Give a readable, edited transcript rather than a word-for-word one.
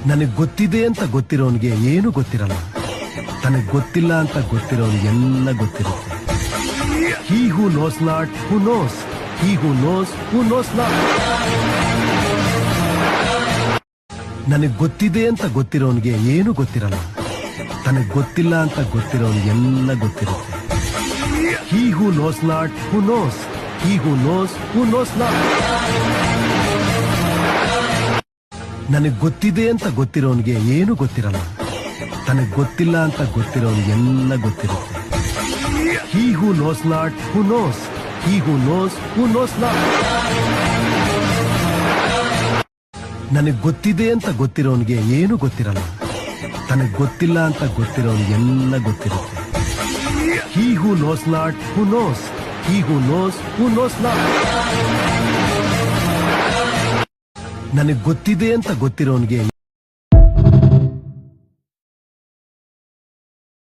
ನನಗೆ ಗೊತ್ತಿದೆ ಅಂತ ಗೊತ್ತಿರೋನಿಗೆ ಏನು ಗೊತ್ತಿರಲ್ಲ. ತನಗೆ ಗೊತ್ತಿಲ್ಲ ಅಂತ ಗೊತ್ತಿರೋನಿಗೆ ಎಲ್ಲ ಗೊತ್ತಿರುತ್ತೆ. He who knows not, who knows. He who knows not. ನನಗೆ ಗೊತ್ತಿದೆ ಅಂತ ಗೊತ್ತಿರೋನಿಗೆ ಏನು ಗೊತ್ತಿರಲ್ಲ. ತನಗೆ ಗೊತ್ತಿಲ್ಲ ಅಂತ ಗೊತ್ತಿರೋನಿಗೆ ಎಲ್ಲ ಗೊತ್ತಿರುತ್ತೆ. He who knows not, who knows. He who knows not. ನನಗೆ ಗೊತ್ತಿದೆ ಅಂತ ಗೊತ್ತಿರೋನಿಗೆ ಏನು ಗೊತ್ತಿರಲ್ಲ. ತನಗೆ ಗೊತ್ತಿಲ್ಲ ಅಂತ ಗೊತ್ತಿರೋನಿಗೆ ಎಲ್ಲ ಗೊತ್ತಿರುತ್ತೆ. He who knows not, who knows. He who knows not. ನನಗೆ ಗೊತ್ತಿದೆ ಅಂತ ಗೊತ್ತಿರೋನಿಗೆ ಏನು ಗೊತ್ತಿರಲ್ಲ. ತನಗೆ ಗೊತ್ತಿಲ್ಲ ಅಂತ ಗೊತ್ತಿರೋನಿಗೆ ಎಲ್ಲ ಗೊತ್ತಿರುತ್ತೆ. He who knows not, who knows. He who knows not. ನನಗೆ ಗೊತ್ತಿದೆ ಅಂತ ಗೊತ್ತಿರೋನಿಗೆ